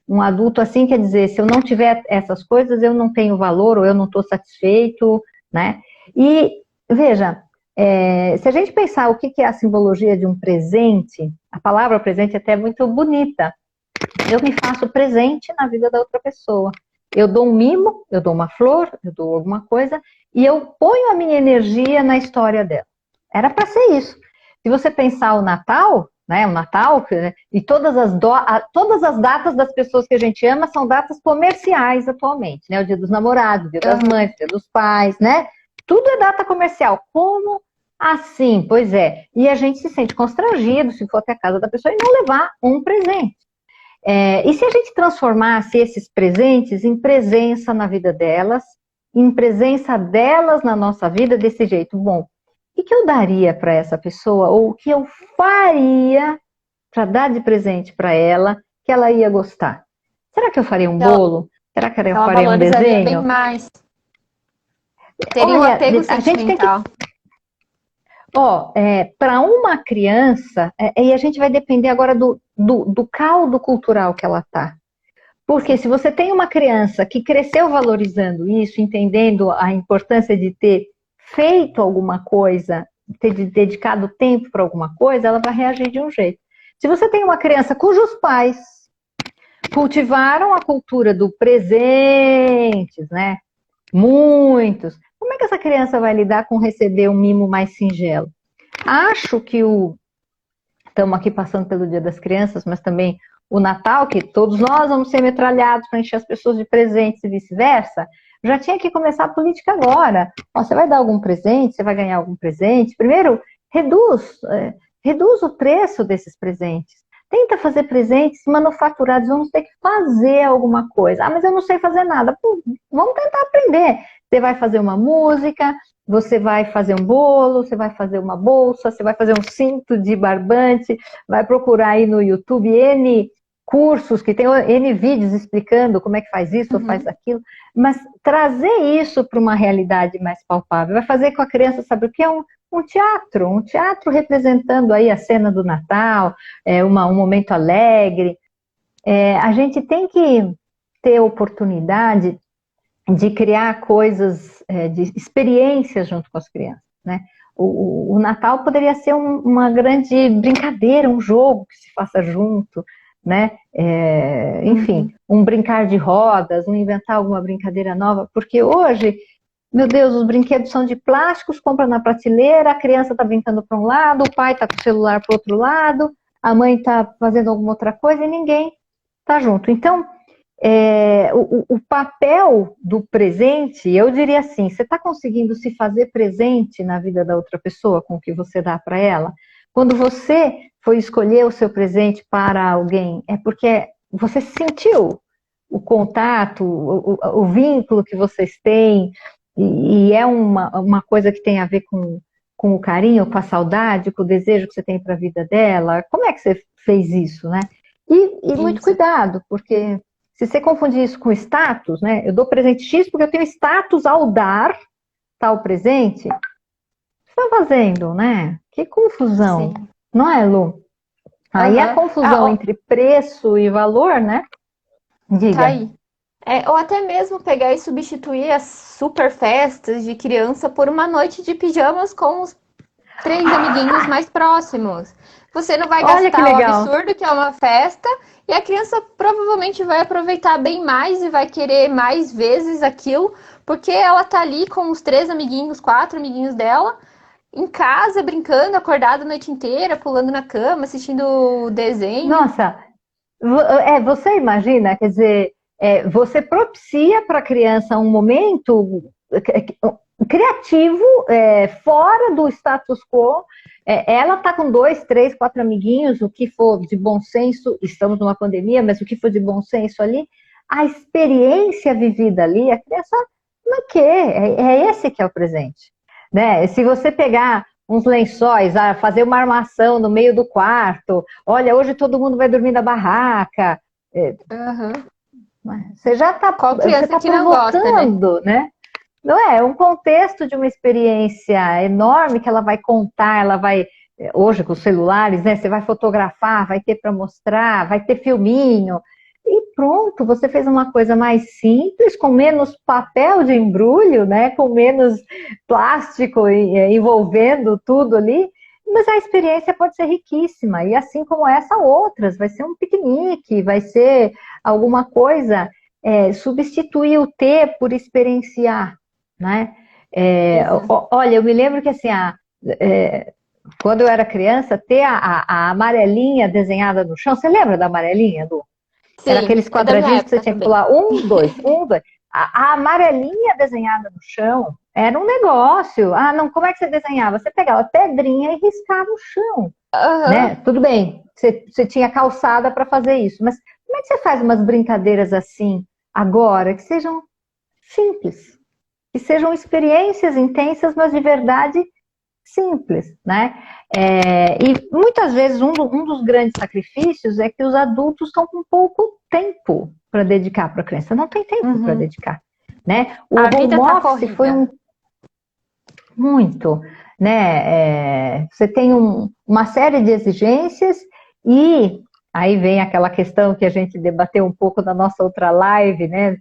Um adulto assim quer dizer, se eu não tiver essas coisas, eu não tenho valor ou eu não estou satisfeito, né? E, veja, se a gente pensar o que é a simbologia de um presente, a palavra presente é até muito bonita. Eu me faço presente na vida da outra pessoa. Eu dou um mimo, eu dou uma flor, eu dou alguma coisa e eu ponho a minha energia na história dela. Era para ser isso. Se você pensar o Natal, né, e todas as datas das pessoas que a gente ama são datas comerciais atualmente, né? O Dia dos Namorados, o Dia das Mães, o Dia dos Pais, né? Tudo é data comercial. Como assim? Pois é. E a gente se sente constrangido se for até a casa da pessoa e não levar um presente. E se a gente transformasse esses presentes em presença na vida delas, em presença delas na nossa vida desse jeito? Bom, o que eu daria para essa pessoa, ou o que eu faria para dar de presente para ela, que ela ia gostar? Será que eu faria um bolo? Será que eu faria um desenho? Bem mais. Teria um apego sentimental. Para uma criança, e a gente vai depender agora do caldo cultural que ela está. Porque se você tem uma criança que cresceu valorizando isso, entendendo a importância de ter feito alguma coisa, ter dedicado tempo para alguma coisa, ela vai reagir de um jeito. Se você tem uma criança cujos pais cultivaram a cultura do presentes, né? Muitos. Como é que essa criança vai lidar com receber um mimo mais singelo? Acho que estamos aqui passando pelo Dia das Crianças, mas também o Natal, que todos nós vamos ser metralhados para encher as pessoas de presentes e vice-versa, já tinha que começar a política agora. Você vai dar algum presente? Você vai ganhar algum presente? Primeiro, reduz o preço desses presentes. Tenta fazer presentes manufaturados, vamos ter que fazer alguma coisa. Ah, mas eu não sei fazer nada. Pô, vamos tentar aprender. Você vai fazer uma música, você vai fazer um bolo, você vai fazer uma bolsa, você vai fazer um cinto de barbante, vai procurar aí no YouTube N cursos, que tem N vídeos explicando como é que faz isso ou faz aquilo, mas trazer isso para uma realidade mais palpável, vai fazer com a criança saber o que é um teatro representando aí a cena do Natal, um momento alegre. A gente tem que ter oportunidade de criar coisas, de experiências junto com as crianças, né? O Natal poderia ser uma grande brincadeira, um jogo que se faça junto, né? Enfim, um brincar de rodas, um inventar alguma brincadeira nova, porque hoje, meu Deus, os brinquedos são de plásticos, compra na prateleira, a criança está brincando para um lado, o pai está com o celular para o outro lado, a mãe está fazendo alguma outra coisa e ninguém está junto. Então, o papel do presente, eu diria assim, você está conseguindo se fazer presente na vida da outra pessoa com o que você dá para ela? Quando você foi escolher o seu presente para alguém, é porque você sentiu o contato, o vínculo que vocês têm, e é uma coisa que tem a ver com o carinho, com a saudade, com o desejo que você tem para a vida dela. Como é que você fez isso, né? E muito cuidado, porque se você confundir isso com status, né? Eu dou presente X porque eu tenho status ao dar tal presente. O que você está fazendo, né? Que confusão. Sim. Não é, Lu? Aí a confusão entre preço e valor, né? Diga. Tá aí. Ou até mesmo pegar e substituir as super festas de criança por uma noite de pijamas com os 3 amiguinhos mais próximos. Você não vai gastar o absurdo que é uma festa e a criança provavelmente vai aproveitar bem mais e vai querer mais vezes aquilo, porque ela tá ali com os 3 amiguinhos, 4 amiguinhos dela, em casa, brincando, acordada a noite inteira, pulando na cama, assistindo desenho. Nossa, você imagina, quer dizer, você propicia para a criança um momento criativo, fora do status quo. Ela está com 2, 3, 4 amiguinhos, o que for de bom senso, estamos numa pandemia, mas o que for de bom senso ali, a experiência vivida ali, a criança não quer, esse que é o presente, né? Se você pegar uns lençóis, fazer uma armação no meio do quarto, olha, hoje todo mundo vai dormir na barraca, você já está provocando, né? Não é um contexto de uma experiência enorme que ela vai contar, ela vai, hoje com os celulares, né? Você vai fotografar, vai ter para mostrar, vai ter filminho, e pronto, você fez uma coisa mais simples, com menos papel de embrulho, né? Com menos plástico envolvendo tudo ali, mas a experiência pode ser riquíssima, e assim como essa, outras, vai ser um piquenique, vai ser alguma coisa, substituir o ter por experienciar, né? Olha, eu me lembro que assim, quando eu era criança, ter a amarelinha desenhada no chão, você lembra da amarelinha, Lu? Sim, era aqueles quadradinhos que você tinha que pular, 1, 2, 1, 2. A amarelinha desenhada no chão era um negócio. Ah, não, como é que você desenhava? Você pegava pedrinha e riscava o chão. Né? Tudo bem, você tinha calçada para fazer isso, mas como é que você faz umas brincadeiras assim agora, que sejam simples, que sejam experiências intensas, mas de verdade simples, né? E muitas vezes um dos grandes sacrifícios é que os adultos estão com pouco tempo para dedicar para a criança, não tem tempo para dedicar, né? O home office foi muito, né? Você tem uma série de exigências e aí vem aquela questão que a gente debateu um pouco na nossa outra live, né?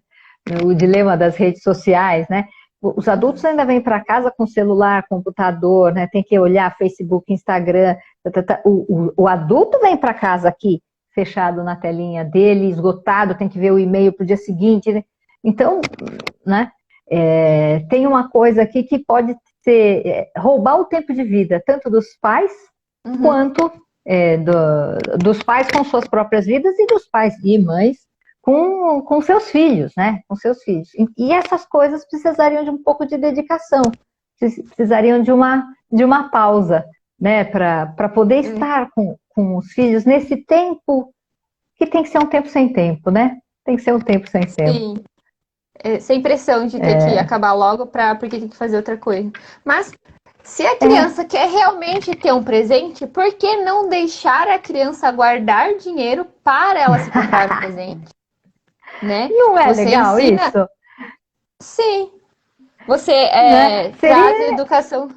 O dilema das redes sociais, né? Os adultos ainda vêm para casa com celular, computador, né? Tem que olhar Facebook, Instagram. O adulto vem para casa aqui, fechado na telinha dele, esgotado, tem que ver o e-mail para o dia seguinte. Né? Então, né? Tem uma coisa aqui que pode ser roubar o tempo de vida, tanto dos pais, quanto dos pais com suas próprias vidas e dos pais e mães com seus filhos, né? Com seus filhos. E essas coisas precisariam de um pouco de dedicação, precisariam de uma pausa, né? Para poder estar com os filhos nesse tempo que tem que ser um tempo sem tempo, né? Tem que ser um tempo sem tempo. Sim. Sem pressão de ter que acabar logo porque tem que fazer outra coisa. Mas se a criança quer realmente ter um presente, por que não deixar a criança guardar dinheiro para ela se comprar um presente? Né? Não é Você legal ensina... isso? Sim. Você Né? traz a educação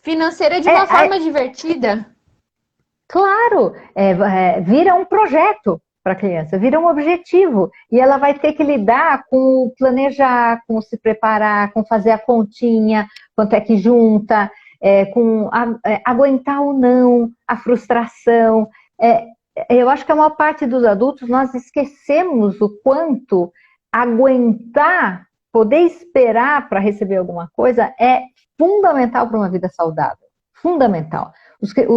financeira de uma forma divertida. Claro, vira um projeto para a criança, vira um objetivo. E ela vai ter que lidar com o planejar, com o se preparar, com fazer a continha, quanto é que junta, com aguentar ou não, a frustração. Eu acho que a maior parte dos adultos, nós esquecemos o quanto aguentar, poder esperar para receber alguma coisa é fundamental para uma vida saudável. Fundamental.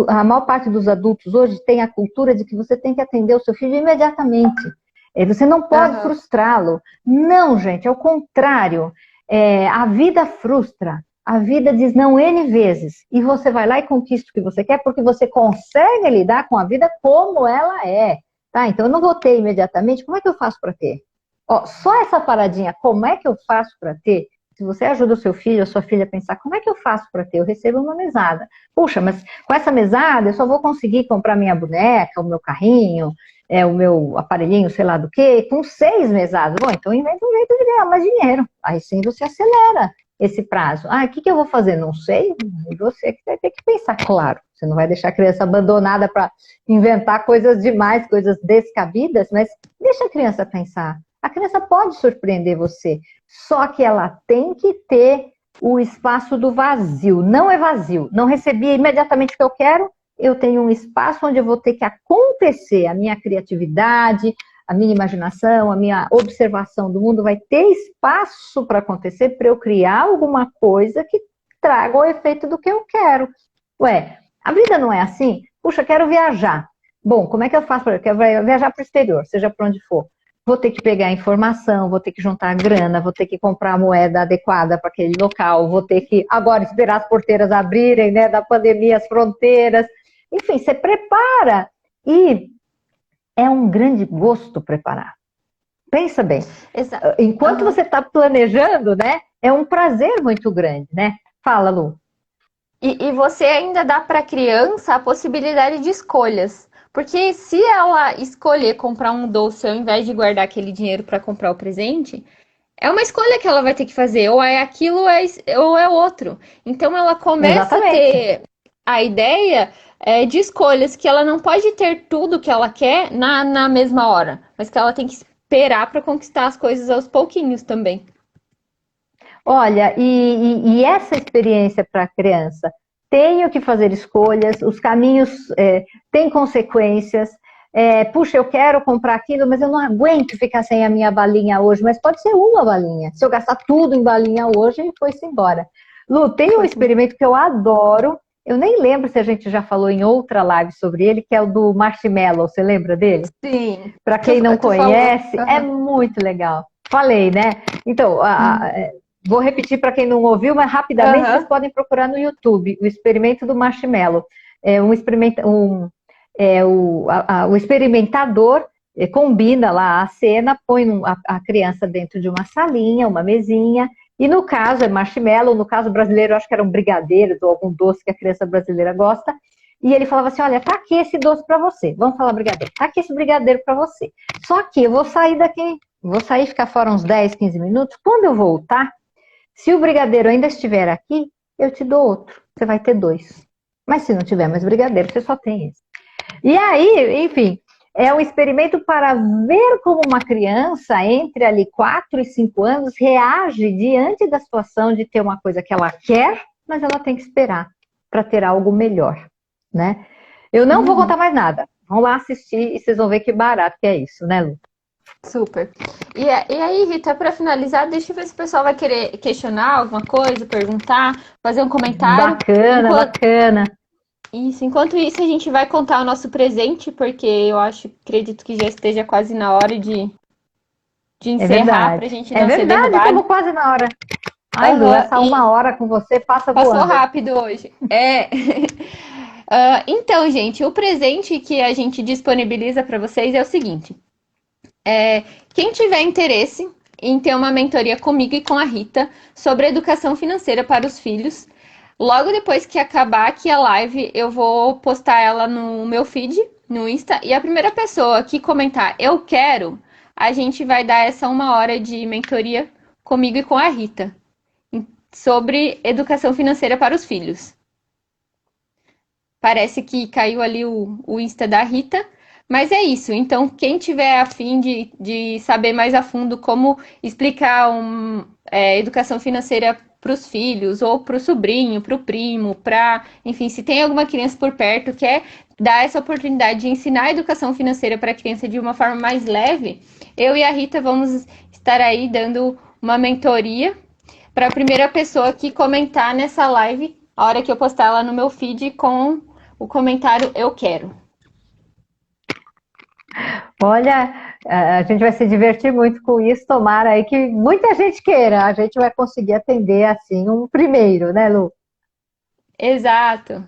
A maior parte dos adultos hoje tem a cultura de que você tem que atender o seu filho imediatamente. Você não pode frustrá-lo. Não, gente, é o contrário. A vida frustra. A vida diz não N vezes. E você vai lá e conquista o que você quer porque você consegue lidar com a vida como ela é. Tá? Então, eu não vou ter imediatamente. Como é que eu faço para ter? Só essa paradinha, como é que eu faço para ter? Se você ajuda o seu filho ou a sua filha a pensar, como é que eu faço para ter? Eu recebo uma mesada. Puxa, mas com essa mesada eu só vou conseguir comprar minha boneca, o meu carrinho, o meu aparelhinho, sei lá do quê, com 6 mesadas. Bom, então inventa um jeito de ganhar mais dinheiro. Aí sim você acelera esse prazo. O que eu vou fazer? Não sei. E você que vai ter que pensar, claro. Você não vai deixar a criança abandonada para inventar coisas demais, coisas descabidas, mas deixa a criança pensar. A criança pode surpreender você, só que ela tem que ter o espaço do vazio. Não é vazio. Não recebi imediatamente o que eu quero, eu tenho um espaço onde eu vou ter que acontecer a minha criatividade, a minha imaginação, a minha observação do mundo. Vai ter espaço para acontecer, para eu criar alguma coisa que traga o efeito do que eu quero. A vida não é assim? Puxa, quero viajar. Bom, como é que eu faço? Eu quero viajar para o exterior, seja para onde for. Vou ter que pegar informação, vou ter que juntar grana, vou ter que comprar a moeda adequada para aquele local, vou ter que agora esperar as porteiras abrirem, né, da pandemia, as fronteiras. Enfim, você prepara e é um grande gosto preparar. Pensa bem. Exato. Enquanto você está planejando, né, é um prazer muito grande, né? Fala, Lu. E você ainda dá para a criança a possibilidade de escolhas. Porque se ela escolher comprar um doce ao invés de guardar aquele dinheiro para comprar o presente, é uma escolha que ela vai ter que fazer. Ou é aquilo ou é outro. Então ela começa a ter a ideia de escolhas que ela não pode ter tudo que ela quer na mesma hora. Mas que ela tem que esperar para conquistar as coisas aos pouquinhos também. Olha, e essa experiência para a criança, tenho que fazer escolhas, os caminhos têm consequências. Puxa, eu quero comprar aquilo, mas eu não aguento ficar sem a minha balinha hoje. Mas pode ser uma balinha. Se eu gastar tudo em balinha hoje, foi-se embora. Lu, tem um experimento que eu adoro. Eu nem lembro se a gente já falou em outra live sobre ele, que é o do marshmallow. Você lembra dele? Sim. Para quem não conhece, é muito legal. Falei, né? Então, vou repetir para quem não ouviu, mas rapidamente vocês podem procurar no YouTube o experimento do marshmallow. O experimentador combina lá a cena, põe a criança dentro de uma salinha, uma mesinha, e no caso é marshmallow, no caso brasileiro eu acho que era um brigadeiro ou algum doce que a criança brasileira gosta, e ele falava assim, olha, tá aqui esse doce para você, vamos falar brigadeiro, tá aqui esse brigadeiro para você, só que eu vou sair daqui, ficar fora uns 10, 15 minutos, quando eu voltar, se o brigadeiro ainda estiver aqui, eu te dou outro, você vai ter 2, mas se não tiver mais brigadeiro, você só tem esse. E aí, enfim, é um experimento para ver como uma criança entre ali 4 e 5 anos reage diante da situação de ter uma coisa que ela quer, mas ela tem que esperar para ter algo melhor, né? Eu não vou contar mais nada. Vão lá assistir e vocês vão ver que barato que é isso, né, Lu? Super. E aí, Rita, para finalizar, deixa eu ver se o pessoal vai querer questionar alguma coisa, perguntar, fazer um comentário. Bacana. Isso, enquanto isso a gente vai contar o nosso presente, porque eu acredito que já esteja quase na hora de encerrar, pra gente não ser derrubado. Estamos quase na hora. Ai, Lu, essa 1 hora com você passa Passou voando. rápido hoje. Então, gente, o presente que a gente disponibiliza para vocês é o seguinte: quem tiver interesse em ter uma mentoria comigo e com a Rita sobre educação financeira para os filhos, logo depois que acabar aqui a live, eu vou postar ela no meu feed, no Insta, e a primeira pessoa que comentar eu quero, a gente vai dar essa 1 hora de mentoria comigo e com a Rita sobre educação financeira para os filhos. Parece que caiu ali o Insta da Rita, mas é isso. Então, quem tiver a fim de saber mais a fundo como explicar educação financeira para os filhos, ou para o sobrinho, para o primo, enfim, se tem alguma criança por perto, quer dar essa oportunidade de ensinar a educação financeira para a criança de uma forma mais leve, eu e a Rita vamos estar aí dando uma mentoria para a primeira pessoa que comentar nessa live, a hora que eu postar ela no meu feed com o comentário eu quero. Olha, a gente vai se divertir muito com isso, tomara aí que muita gente queira, a gente vai conseguir atender assim um primeiro, né, Lu? Exato.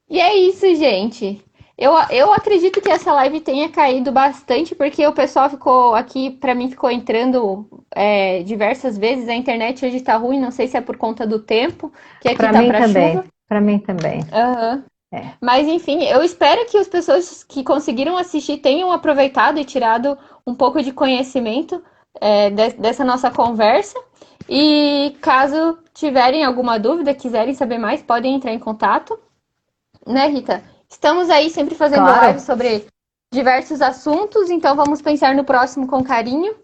E é isso, gente. Eu acredito que essa live tenha caído bastante, porque o pessoal ficou aqui, para mim, ficou entrando diversas vezes. A internet hoje tá ruim, não sei se é por conta do tempo, que aqui Para tá mim para também, chuva. para mim também. Aham. É. Mas enfim, eu espero que as pessoas que conseguiram assistir tenham aproveitado e tirado um pouco de conhecimento dessa nossa conversa. E caso tiverem alguma dúvida, quiserem saber mais, podem entrar em contato, né, Rita? Estamos aí sempre fazendo Claro. lives sobre diversos assuntos, então vamos pensar no próximo com carinho.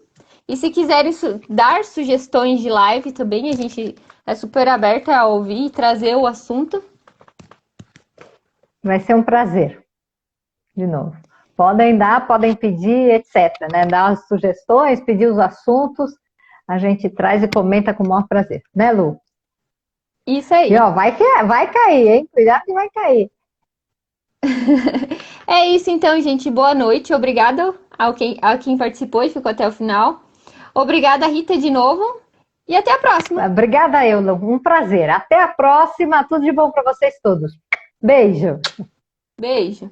E se quiserem dar sugestões de live também, a gente é super aberta a ouvir e trazer o assunto. Vai ser um prazer, de novo. Podem dar, podem pedir, etc. Né? Dar as sugestões, pedir os assuntos, a gente traz e comenta com o maior prazer. Né, Lu? Isso aí. E ó, vai cair, hein? Cuidado que vai cair. É isso então, gente. Boa noite. Obrigada a quem participou e ficou até o final. Obrigada, Rita, de novo. E até a próxima. Obrigada, Eulo. Um prazer. Até a próxima. Tudo de bom para vocês todos. Beijo. Beijo.